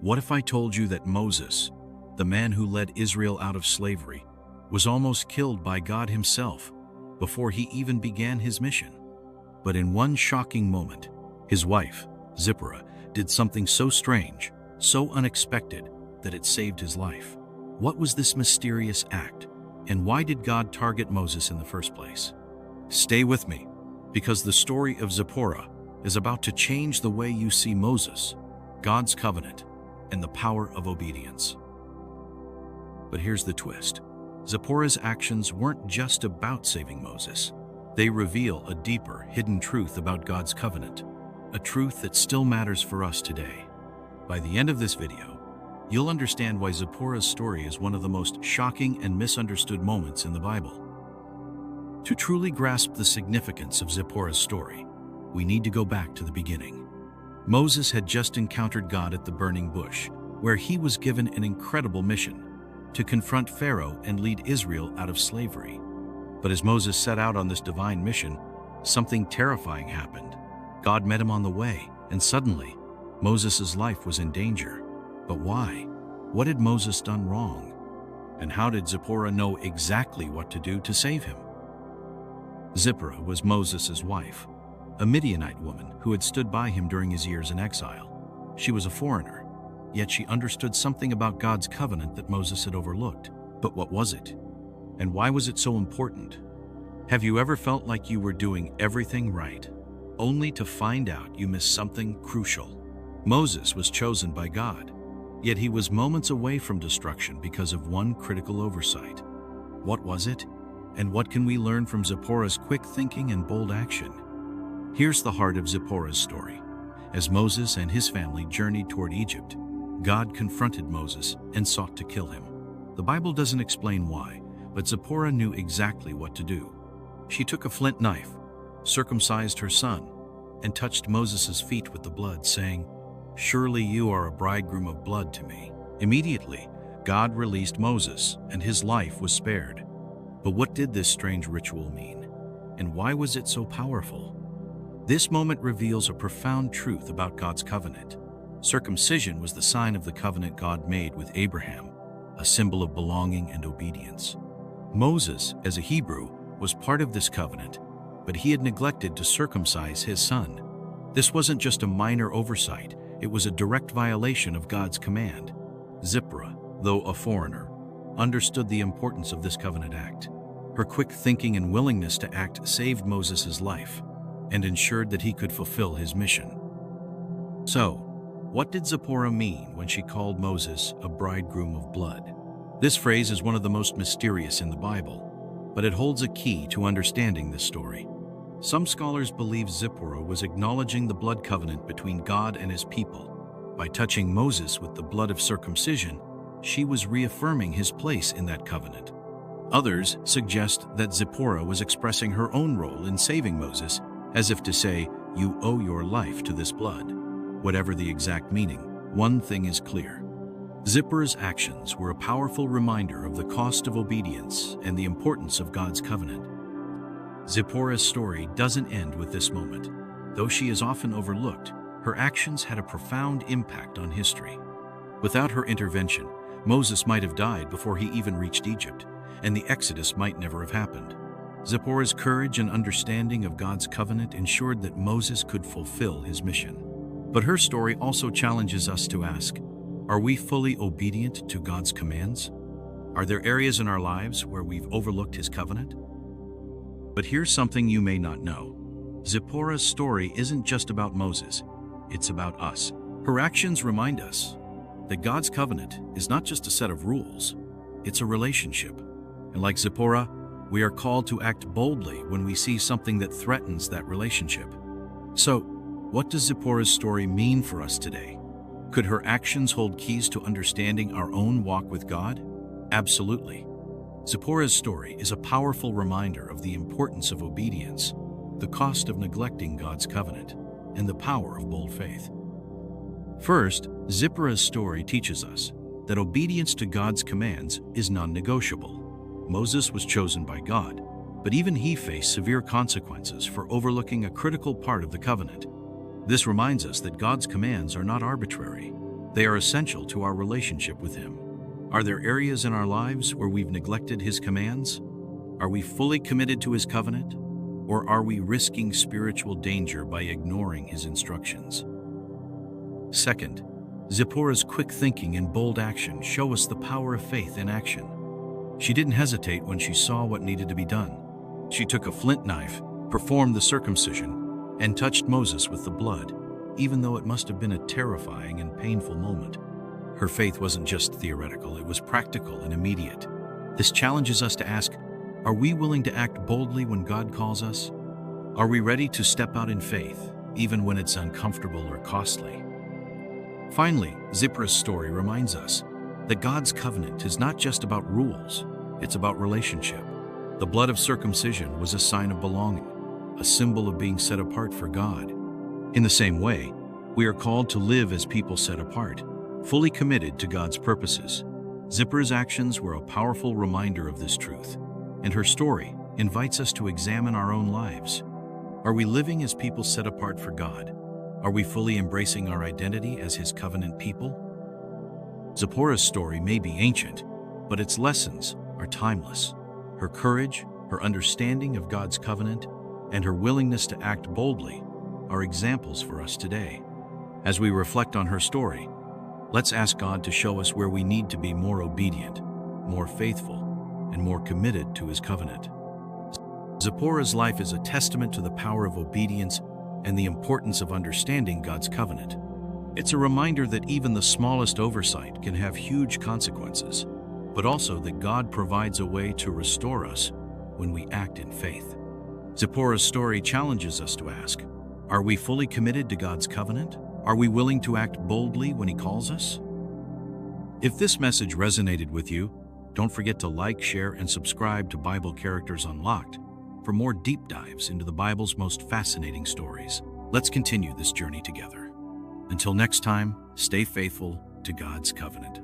What if I told you that Moses, the man who led Israel out of slavery, was almost killed by God himself before he even began his mission? But in one shocking moment, his wife, Zipporah, did something so strange, so unexpected, that it saved his life. What was this mysterious act, and why did God target Moses in the first place? Stay with me, because the story of Zipporah is about to change the way you see Moses, God's covenant, and the power of obedience. But here's the twist. Zipporah's actions weren't just about saving Moses. They reveal a deeper, hidden truth about God's covenant, a truth that still matters for us today. By the end of this video, you'll understand why Zipporah's story is one of the most shocking and misunderstood moments in the Bible. To truly grasp the significance of Zipporah's story, we need to go back to the beginning. Moses had just encountered God at the burning bush, where he was given an incredible mission to confront Pharaoh and lead Israel out of slavery. But as Moses set out on this divine mission, something terrifying happened. God met him on the way, and suddenly, Moses' life was in danger. But why? What had Moses done wrong? And how did Zipporah know exactly what to do to save him? Zipporah was Moses' wife, a Midianite woman who had stood by him during his years in exile. She was a foreigner, yet she understood something about God's covenant that Moses had overlooked. But what was it? And why was it so important? Have you ever felt like you were doing everything right, only to find out you missed something crucial? Moses was chosen by God, yet he was moments away from destruction because of one critical oversight. What was it? And what can we learn from Zipporah's quick thinking and bold action? Here's the heart of Zipporah's story. As Moses and his family journeyed toward Egypt, God confronted Moses and sought to kill him. The Bible doesn't explain why, but Zipporah knew exactly what to do. She took a flint knife, circumcised her son, and touched Moses' feet with the blood, saying, "Surely you are a bridegroom of blood to me." Immediately, God released Moses, and his life was spared. But what did this strange ritual mean? And why was it so powerful? This moment reveals a profound truth about God's covenant. Circumcision was the sign of the covenant God made with Abraham, a symbol of belonging and obedience. Moses, as a Hebrew, was part of this covenant, but he had neglected to circumcise his son. This wasn't just a minor oversight, it was a direct violation of God's command. Zipporah, though a foreigner, understood the importance of this covenant act. Her quick thinking and willingness to act saved Moses' life and ensured that he could fulfill his mission. So, what did Zipporah mean when she called Moses a bridegroom of blood? This phrase is one of the most mysterious in the Bible, but it holds a key to understanding this story. Some scholars believe Zipporah was acknowledging the blood covenant between God and his people. By touching Moses with the blood of circumcision, she was reaffirming his place in that covenant. Others suggest that Zipporah was expressing her own role in saving Moses, as if to say, "You owe your life to this blood." Whatever the exact meaning, one thing is clear. Zipporah's actions were a powerful reminder of the cost of obedience and the importance of God's covenant. Zipporah's story doesn't end with this moment. Though she is often overlooked, her actions had a profound impact on history. Without her intervention, Moses might have died before he even reached Egypt, and the Exodus might never have happened. Zipporah's courage and understanding of God's covenant ensured that Moses could fulfill his mission. But her story also challenges us to ask, are we fully obedient to God's commands? Are there areas in our lives where we've overlooked his covenant? But here's something you may not know. Zipporah's story isn't just about Moses, it's about us. Her actions remind us that God's covenant is not just a set of rules, it's a relationship. And like Zipporah, we are called to act boldly when we see something that threatens that relationship. So, what does Zipporah's story mean for us today? Could her actions hold keys to understanding our own walk with God? Absolutely. Zipporah's story is a powerful reminder of the importance of obedience, the cost of neglecting God's covenant, and the power of bold faith. First, Zipporah's story teaches us that obedience to God's commands is non-negotiable. Moses was chosen by God, but even he faced severe consequences for overlooking a critical part of the covenant. This reminds us that God's commands are not arbitrary. They are essential to our relationship with Him. Are there areas in our lives where we've neglected His commands? Are we fully committed to His covenant? Or are we risking spiritual danger by ignoring His instructions? Second, Zipporah's quick thinking and bold action show us the power of faith in action. She didn't hesitate when she saw what needed to be done. She took a flint knife, performed the circumcision, and touched Moses with the blood, even though it must have been a terrifying and painful moment. Her faith wasn't just theoretical, it was practical and immediate. This challenges us to ask, are we willing to act boldly when God calls us? Are we ready to step out in faith, even when it's uncomfortable or costly? Finally, Zipporah's story reminds us that God's covenant is not just about rules, it's about relationship. The blood of circumcision was a sign of belonging, a symbol of being set apart for God. In the same way, we are called to live as people set apart, fully committed to God's purposes. Zipporah's actions were a powerful reminder of this truth, and her story invites us to examine our own lives. Are we living as people set apart for God? Are we fully embracing our identity as His covenant people? Zipporah's story may be ancient, but its lessons are timeless. Her courage, her understanding of God's covenant, and her willingness to act boldly are examples for us today. As we reflect on her story, let's ask God to show us where we need to be more obedient, more faithful, and more committed to His covenant. Zipporah's life is a testament to the power of obedience and the importance of understanding God's covenant. It's a reminder that even the smallest oversight can have huge consequences, but also that God provides a way to restore us when we act in faith. Zipporah's story challenges us to ask, are we fully committed to God's covenant? Are we willing to act boldly when He calls us? If this message resonated with you, don't forget to like, share, and subscribe to Bible Characters Unlocked for more deep dives into the Bible's most fascinating stories. Let's continue this journey together. Until next time, stay faithful to God's covenant.